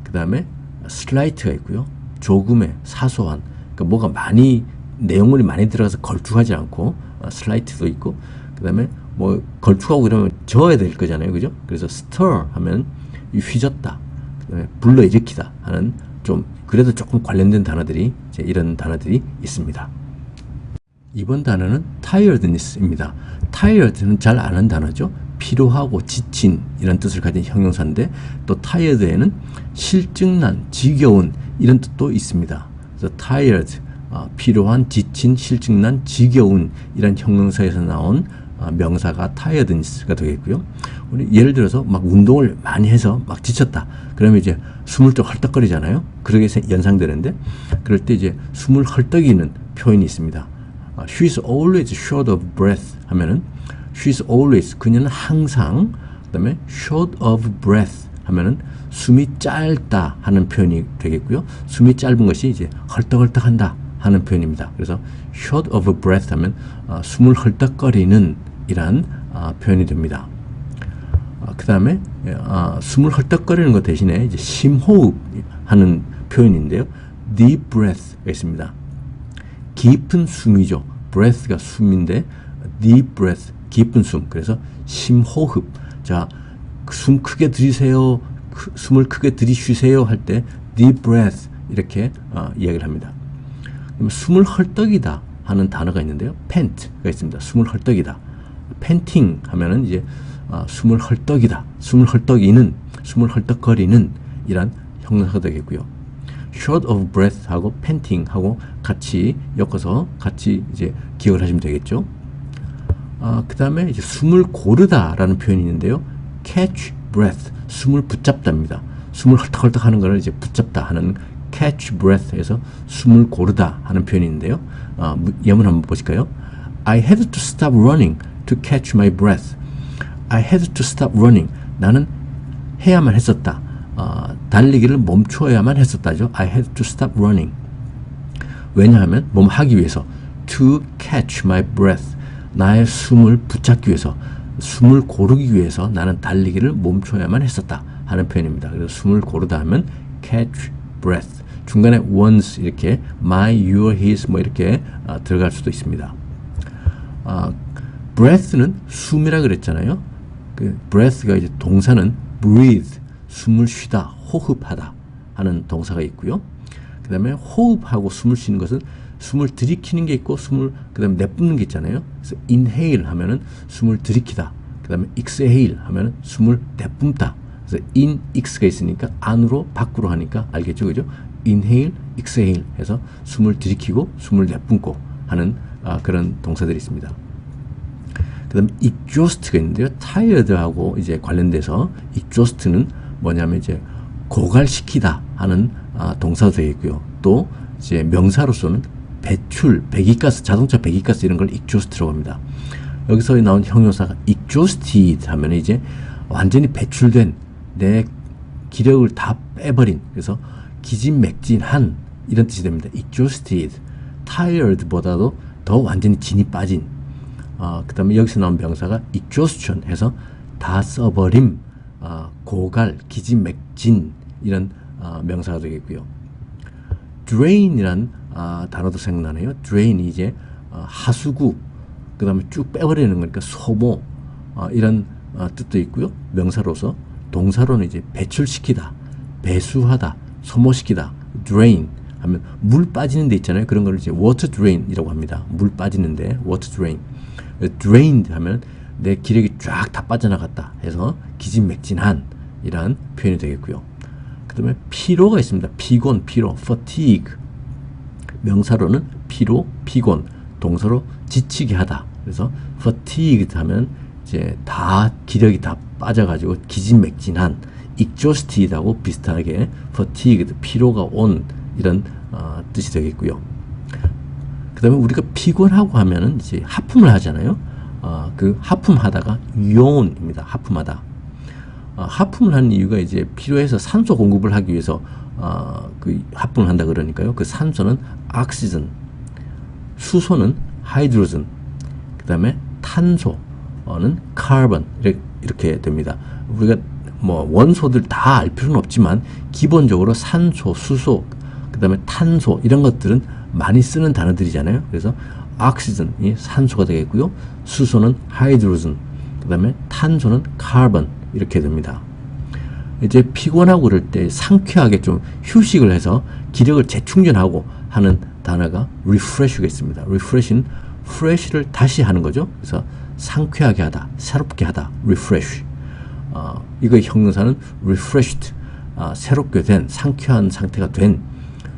그 다음에 slight가 있고요. 조금의, 사소한, 그러니까 뭐가 많이 내용물이 많이 들어가서 걸쭉하지 않고 slight도 있고, 그 다음에 뭐 걸쭉하고 이러면 저어야 될 거잖아요, 그죠? 그래서 stir 하면 휘젓다, 그다음에 불러일으키다 하는 좀 그래도 조금 관련된 단어들이 이제 이런 단어들이 있습니다. 이번 단어는 tiredness입니다. tired는 잘 아는 단어죠. 피로하고 지친 이런 뜻을 가진 형용사인데, 또 tired에는 실증난, 지겨운 이런 뜻도 있습니다. 그래서 tired, 피로한, 지친, 실증난, 지겨운 이런 형용사에서 나온 명사가 tiredness가 되겠고요. 우리 예를 들어서 막 운동을 많이 해서 막 지쳤다. 그러면 이제 숨을 좀 헐떡거리잖아요. 그러게 연상되는데, 그럴 때 이제 숨을 헐떡이는 표현이 있습니다. She's always short of breath 하면은 she's always, 그녀는 항상, 그 다음에 short of breath 하면은 숨이 짧다 하는 표현이 되겠고요. 숨이 짧은 것이 이제 헐떡헐떡한다 하는 표현입니다. 그래서 short of breath 하면 숨을 헐떡거리는 이란 표현이 됩니다. 그 다음에 숨을 헐떡거리는 것 대신에 이제 심호흡하는 표현인데요. deep breath가 있습니다. 깊은 숨이죠. breath가 숨인데 deep breath, 깊은 숨. 그래서 심호흡. 자, 숨 크게 들이세요. 숨을 크게 들이쉬세요 할 때 deep breath 이렇게 이야기를 합니다. 그러면 숨을 헐떡이다 하는 단어가 있는데요. pant가 있습니다. 숨을 헐떡이다. panting 하면은 이제 숨을 헐떡이다. 숨을 헐떡이는, 숨을 헐떡거리는 이란 형용사가 되겠고요. short of breath 하고 panting 하고 같이 엮어서 같이 이제 기억을 하시면 되겠죠. 그 다음에 이제 숨을 고르다라는 표현이 있는데요. catch breath, 숨을 붙잡다입니다. 숨을 헐떡헐떡 하는 것을 이제 붙잡다 하는 catch breath에서 숨을 고르다 하는 표현이 있는데요. 예문 한번 보실까요? I had to stop running to catch my breath. I had to stop running. 나는 해야만 했었다. 달리기를 멈춰야만 했었다죠. I had to stop running. 왜냐하면 뭐뭐 하기 위해서 to catch my breath. 나의 숨을 붙잡기 위해서, 숨을 고르기 위해서 나는 달리기를 멈춰야만 했었다 하는 표현입니다. 그래서 숨을 고르다 하면 catch breath. 중간에 once 이렇게 my, your, his 뭐 이렇게 들어갈 수도 있습니다. breath는 숨이라 그랬잖아요. 그 breath가 이제 동사는 breathe, 숨을 쉬다, 호흡하다 하는 동사가 있고요. 그 다음에 호흡하고 숨을 쉬는 것은 숨을 들이키는 게 있고 숨을 그 다음에 내뿜는 게 있잖아요. 그래서 inhale 하면은 숨을 들이키다. 그 다음에 exhale 하면은 숨을 내뿜다. 그래서 in, ex가 있으니까 안으로 밖으로 하니까 알겠죠, 그죠? inhale, exhale 해서 숨을 들이키고 숨을 내뿜고 하는 그런 동사들이 있습니다. 그 다음에 exhaust가 있는데요. tired하고 이제 관련돼서 exhaust는 뭐냐면 이제 고갈시키다 하는 동사도 되어 있고요. 또 이제 명사로서는 배출, 배기가스, 자동차 배기가스 이런 걸 exhaust라고 합니다. 여기서 나온 형용사가 exhausted 하면 이제 완전히 배출된, 내 기력을 다 빼버린, 그래서 기진맥진한 이런 뜻이 됩니다. exhausted, tired보다도 더 완전히 진이 빠진. 그 다음에 여기서 나온 명사가 exhaustion 해서 다 써버림, 고갈, 기진맥진 이런 명사가 되겠고요. drain이란 단어도 생각나네요. drain이 이제 하수구, 그 다음에 쭉 빼버리는 거니까 소모 이런 뜻도 있고요. 명사로서 동사로는 이제 배출시키다, 배수하다, 소모시키다. drain 하면 물 빠지는 데 있잖아요. 그런 걸 이제 water drain이라고 합니다. 물 빠지는데 water drain. drained 하면 내 기력이 쫙 다 빠져나갔다 해서 기진맥진한 이란 표현이 되겠고요. 그 다음에 피로가 있습니다. 피곤, 피로, fatigue. 명사로는 피로, 피곤, 동사로 지치게 하다. 그래서 fatigued 하면 이제 다 기력이 다 빠져가지고 기진맥진한, exhausted하고 비슷하게 fatigued, 피로가 온 이런 뜻이 되겠고요. 그 다음에 우리가 피곤하고 하면은 이제 하품을 하잖아요. 그 하품하다가 yawn입니다. 하품하다. 하품을 하는 이유가 이제 필요해서 산소 공급을 하기 위해서 그 하품을 한다 그러니까요. 그 산소는 oxygen, 수소는 hydrogen, 그 다음에 탄소는 carbon 이렇게 됩니다. 우리가 뭐 원소들 다 알 필요는 없지만 기본적으로 산소, 수소, 그 다음에 탄소 이런 것들은 많이 쓰는 단어들이잖아요. 그래서 oxygen이 산소가 되겠고요. 수소는 hydrogen, 그 다음에 탄소는 carbon 이렇게 됩니다. 이제 피곤하고 그럴 때 상쾌하게 좀 휴식을 해서 기력을 재충전하고 하는 단어가 refresh가 있습니다. refresh는 fresh를 다시 하는 거죠. 그래서 상쾌하게 하다, 새롭게 하다, refresh. 이거의 형용사는 refreshed, 새롭게 된, 상쾌한 상태가 된.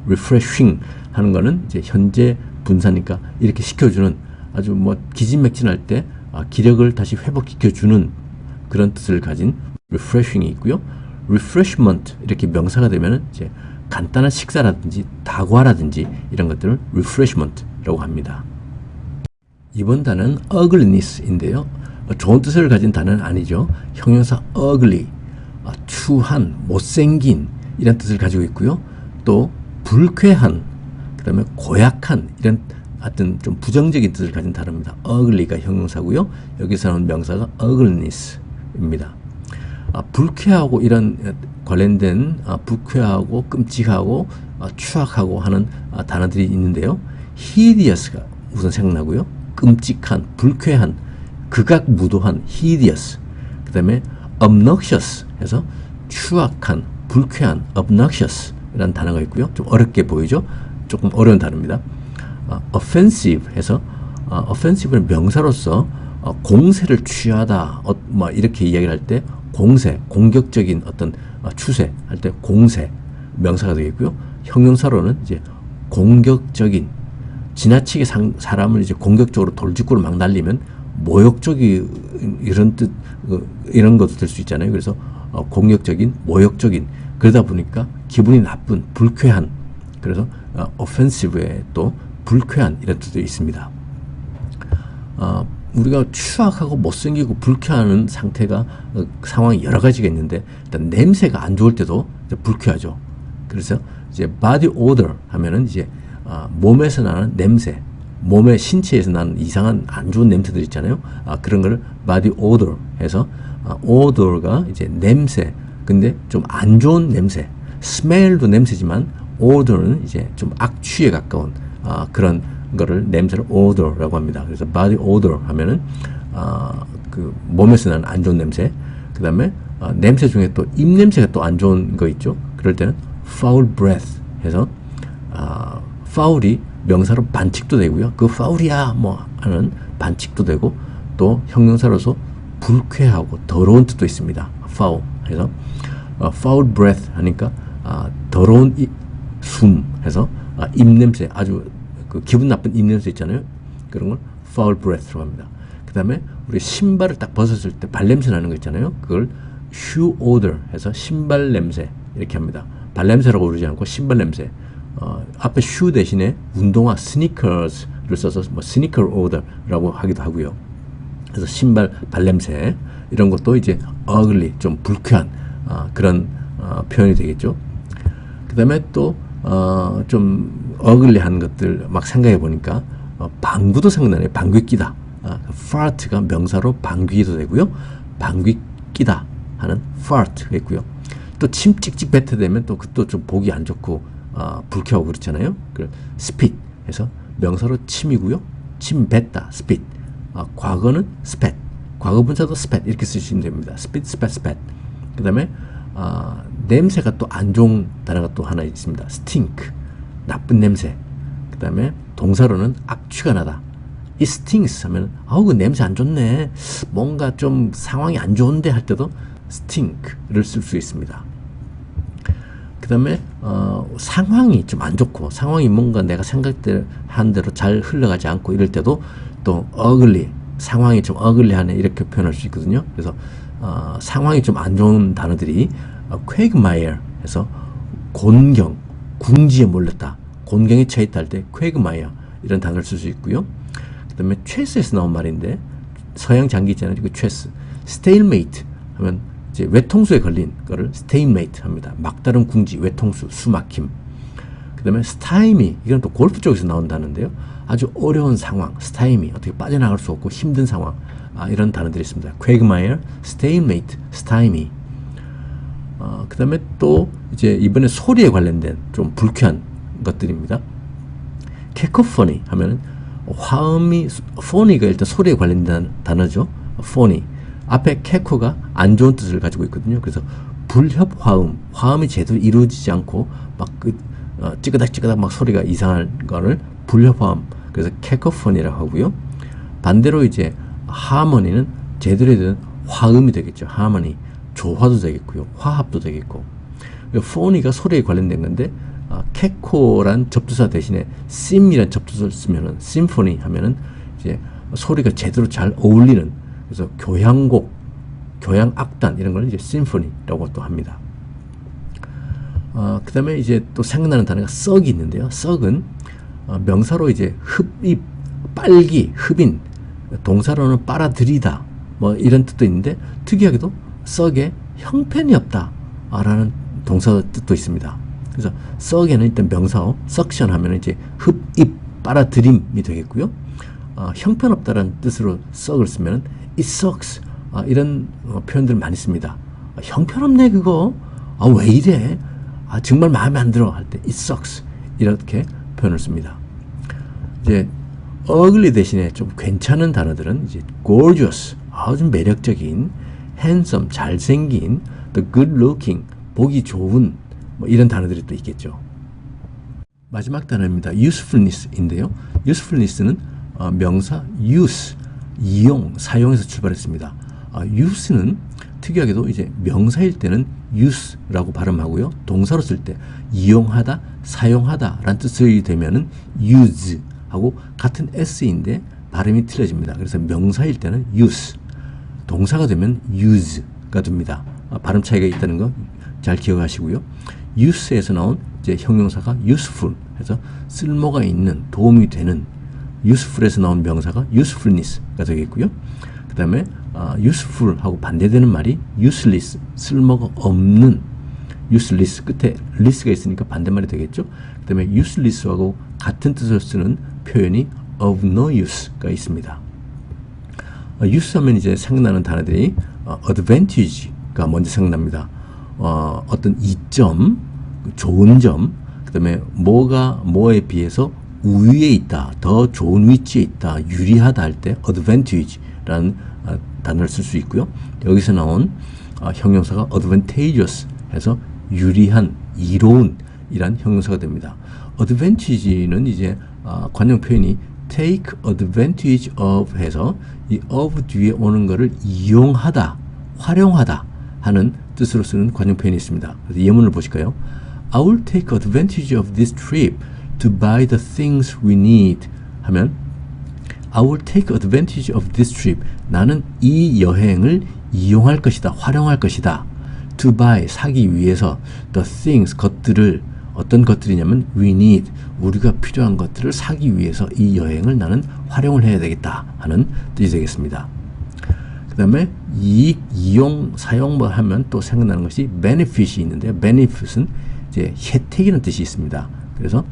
refreshing 하는 거는 이제 현재 분사니까 이렇게 시켜주는, 아주 뭐 기진맥진할 때 기력을 다시 회복시켜주는 그런 뜻을 가진 refreshing이 있고요. refreshment 이렇게 명사가 되면은 이제 간단한 식사라든지 다과라든지 이런 것들을 refreshment라고 합니다. 이번 단어는 ugliness인데요. 좋은 뜻을 가진 단어는 아니죠. 형용사 ugly, 추한, 못생긴 이런 뜻을 가지고 있고요. 또 불쾌한, 그 다음에 고약한 이런 하여튼 좀 부정적인 뜻을 가진 단어입니다. ugly가 형용사고요. 여기서 나온 명사가 ugliness입니다. 불쾌하고 이런 관련된 불쾌하고 끔찍하고 추악하고 하는 단어들이 있는데요. hideous가 우선 생각나고요. 끔찍한, 불쾌한, 극악무도한 hideous. 그 다음에 obnoxious 해서 추악한, 불쾌한 obnoxious 이라는 단어가 있고요. 좀 어렵게 보이죠? 조금 어려운 단어입니다. offensive 해서 offensive는 명사로서 공세를 취하다 뭐 이렇게 이야기를 할 때 공세, 공격적인 어떤 추세 할 때 공세 명사가 되겠고요. 형용사로는 이제 공격적인 지나치게 사람을 이제 공격적으로 돌직구로 막 날리면 모욕적인 이런 뜻 이런 것도 될 수 있잖아요. 그래서 공격적인, 모욕적인 그러다 보니까 기분이 나쁜, 불쾌한 그래서 offensive에 또 불쾌한 이런 뜻도 있습니다. 우리가 추악하고 못생기고 불쾌한 상태가 상황이 여러 가지가 있는데 일단 냄새가 안 좋을 때도 불쾌하죠. 그래서 이제 body odor 하면은 이제 몸에서 나는 냄새, 몸의 신체에서 나는 이상한 안 좋은 냄새들 있잖아요. 그런 거를 body odor 해서 odor가 이제 냄새, 근데 좀 안 좋은 냄새, smell도 냄새지만 odor는 이제 좀 악취에 가까운 그런 거를 냄새를 odor라고 합니다. 그래서 body odor 하면은 그 몸에서 나는 안 좋은 냄새, 그 다음에 냄새 중에 또 입냄새가 또 안 좋은 거 있죠. 그럴 때는 foul breath 해서 foul이 명사로 반칙도 되고요. 그 foul이야 뭐 하는 반칙도 되고 또 형용사로서 불쾌하고 더러운 뜻도 있습니다. foul 해서 foul breath 하니까 더러운 숨 해서 입냄새 아주 그 기분 나쁜 입냄새 있잖아요. 그런 걸 foul breath라고 합니다. 그 다음에 우리 신발을 딱 벗었을 때 발냄새 나는 거 있잖아요. 그걸 shoe odor 해서 신발 냄새 이렇게 합니다. 발냄새라고 부르지 않고 신발 냄새. 앞에 shoe 대신에 운동화 sneakers를 써서 뭐 sneaker odor라고 하기도 하고요. 그래서 신발 발냄새 이런 것도 이제 ugly 좀 불쾌한 그런 표현이 되겠죠. 그 다음에 또 좀 어글리한 것들 막 생각해 보니까 방귀도 생각나네요. 방귀 끼다. fart가 명사로 방귀도 되고요. 방귀 끼다 하는 fart가 있고요. 또 침 찍찍 뱉게 되면 또 그것도 좀 보기 안 좋고 불쾌하고 그렇잖아요. spit 해서 명사로 침이고요. 침 뱉다 spit. 과거는 spat. 과거 분사도 spat 이렇게 쓰시면 됩니다. spit, spat, spat. 그 다음에 냄새가 또 안 좋은 단어가 또 하나 있습니다. stink, 나쁜 냄새. 그 다음에 동사로는 악취가 나다. it stinks 하면 그 냄새 안 좋네. 뭔가 좀 상황이 안 좋은데 할 때도 stink를 쓸 수 있습니다. 그 다음에 상황이 좀 안 좋고 상황이 뭔가 내가 생각한 대로 잘 흘러가지 않고 이럴 때도 또 ugly, 상황이 좀 ugly하네 이렇게 표현할 수 있거든요. 그래서 상황이 좀 안 좋은 단어들이 quagmire 해서 곤경, 궁지에 몰렸다. 곤경에 처했다 할 때 quagmire 이런 단어를 쓸 수 있고요. 그 다음에 체스에서 나온 말인데 서양 장기 있잖아요. 그 체스. stalemate 하면 이제 외통수에 걸린 거를 stalemate 합니다. 막다른 궁지, 외통수, 수막힘. 그 다음에 stymie 이건 또 골프 쪽에서 나온 단어인데요. 아주 어려운 상황, stymie 어떻게 빠져나갈 수 없고 힘든 상황. 이런 단어들이 있습니다. quagmire, stalemate, stymie. 그 다음에 또 이제 이번에 소리에 관련된 좀 불쾌한 것들입니다. cacophony 하면은 화음이, phone가 일단 소리에 관련된 단어죠. phony. 앞에 caco가 안 좋은 뜻을 가지고 있거든요. 그래서 불협 화음, 화음이 제대로 이루어지지 않고 막 찌그닥찌그닥 막 소리가 이상한 거를 불협 화음. 그래서 cacophony라고 하고요. 반대로 이제 harmony는 제대로 된 화음이 되겠죠. harmony. 조화도 되겠고요. 화합도 되겠고. phone가 소리에 관련된 건데 caco란 접두사 대신에 sim이란 접두사를 쓰면은 symphony 하면은 이제 소리가 제대로 잘 어울리는 그래서 교향곡, 교향악단 이런 걸 이제 symphony라고 또 합니다. 그 다음에 이제 또 생각나는 단어가 썩이 있는데요. 썩은 명사로 이제 흡입, 빨기, 흡인, 동사로는 빨아들이다 뭐 이런 뜻도 있는데 특이하게도 썩에 형편이 없다 라는 동사 뜻도 있습니다. 그래서 썩에는 일단 명사어 suction 하면 이제 흡입, 빨아들임이 되겠고요. 형편없다라는 뜻으로 썩을 쓰면 it sucks 이런 표현들 많이 씁니다. 형편없네 그거. 왜 이래? 정말 마음에 안 들어 할 때 it sucks 이렇게 표현을 씁니다. 이제 ugly 대신에 좀 괜찮은 단어들은 이제 gorgeous 아주 매력적인, handsome 잘생긴, the good looking 보기 좋은 뭐 이런 단어들이 또 있겠죠. 마지막 단어입니다. usefulness인데요. usefulness는 명사 use 이용 사용에서 출발했습니다. use는 특이하게도 이제 명사일 때는 use라고 발음하고요. 동사로 쓸 때 이용하다, 사용하다 라는 뜻이 되면은 use 하고 같은 s인데 발음이 틀려집니다. 그래서 명사일 때는 use, 동사가 되면 use가 됩니다. 발음 차이가 있다는 거 잘 기억하시고요. use에서 나온 이제 형용사가 useful 해서 쓸모가 있는, 도움이 되는, useful에서 나온 명사가 usefulness가 되겠고요. 그 다음에 useful 하고 반대되는 말이 useless, 쓸모가 없는, useless 끝에 less가 있으니까 반대말이 되겠죠. 그 다음에 useless하고 같은 뜻으로 쓰는 표현이 of no use가 있습니다. use 하면 이제 생각나는 단어들이 advantage가 먼저 생각납니다. 어떤 이점, 좋은 점, 그 다음에 뭐가 뭐에 비해서 우위에 있다, 더 좋은 위치에 있다, 유리하다 할 때 advantage라는 단어를 쓸 수 있고요. 여기서 나온 형용사가 advantageous 해서 유리한, 이로운 이란 형용사가 됩니다. advantage는 이제 관용 표현이 take advantage of 해서 이 of 뒤에 오는 거를 이용하다, 활용하다 하는 뜻으로 쓰는 관용 표현이 있습니다. 그래서 예문을 보실까요? I will take advantage of this trip to buy the things we need 하면 I will take advantage of this trip. 나는 이 여행을 이용할 것이다, 활용할 것이다. To buy, 사기 위해서 the things, 것들을 어떤 것들이냐면 we need, 우리가 필요한 것들을 사기 위해서 이 여행을 나는 활용을 해야 되겠다 하는 뜻이 되겠습니다. 그 다음에 이익, 이용, 사용 뭐 하면 또 생각나는 것이 benefit이 있는데요. benefit은 이제 혜택이라는 뜻이 있습니다. 그래서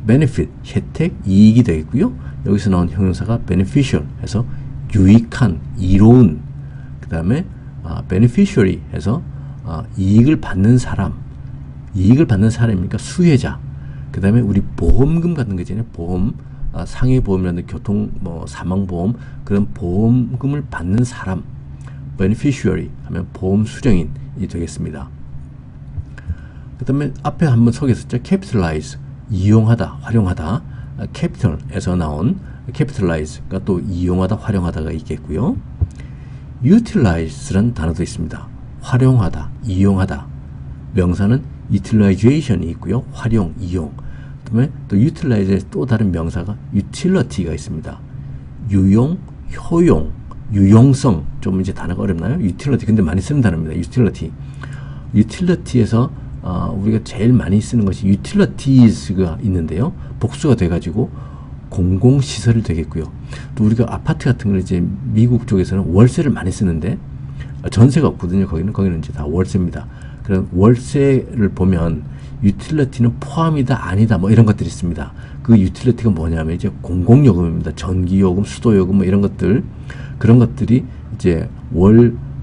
benefit, 혜택, 이익이 되겠고요. 여기서 나온 형용사가 beneficial 해서 유익한, 이로운, 그 다음에 beneficiary 해서 이익을 받는 사람, 이익을 받는 사람이니까 수혜자. 그 다음에 우리 보험금 같은 거 있잖아요. 보험, 상해보험이라든지 교통, 사망보험 그런 보험금을 받는 사람, beneficiary 하면 보험 수령인이 되겠습니다. 그 다음에 앞에 한번 소개했었죠. capitalize, 이용하다, 활용하다. capital에서 나온 capitalize가 또 이용하다, 활용하다가 있겠고요. utilize라는 단어도 있습니다. 활용하다, 이용하다. 명사는 utilization이 있고요. 활용, 이용. 그다음에 또 utilize의 또 다른 명사가 utility가 있습니다. 유용, 효용, 유용성. 좀 이제 단어가 어렵나요? utility. 근데 많이 쓰는 단어입니다. utility. utility에서 우리가 제일 많이 쓰는 것이 utilities가 있는데요. 복수가 돼가지고 공공시설이 되겠고요. 또 우리가 아파트 같은 걸 이제 미국 쪽에서는 월세를 많이 쓰는데 전세가 없거든요. 거기는 이제 다 월세입니다. 그런 월세를 보면 유틸리티는 포함이다, 아니다, 뭐 이런 것들이 있습니다. 그 유틸리티가 뭐냐면 이제 공공요금입니다. 전기요금, 수도요금 뭐 이런 것들, 그런 것들이 이제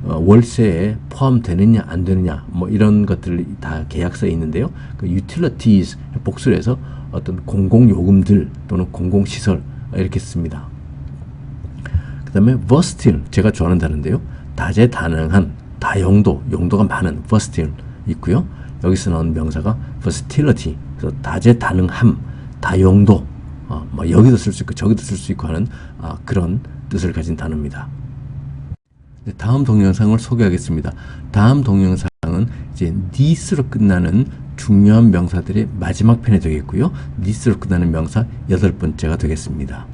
월세에 포함되느냐 안 되느냐 뭐 이런 것들이 다 계약서에 있는데요. 그 utilities 복수를 해서 어떤 공공요금들 또는 공공시설 이렇게 씁니다. 그 다음에 versatile, 제가 좋아하는 단어인데요. 다재다능한, 다용도, 용도가 많은 versatile 있고요. 여기서 나온 명사가 versatility, 그래서 다재다능함, 다용도, 뭐 여기도 쓸 수 있고 저기도 쓸 수 있고 하는 그런 뜻을 가진 단어입니다. 다음 동영상을 소개하겠습니다. 다음 동영상은 이제 needs로 끝나는 중요한 명사들의 마지막 편이 되겠고요. needs로 끝나는 명사 8번째가 되겠습니다.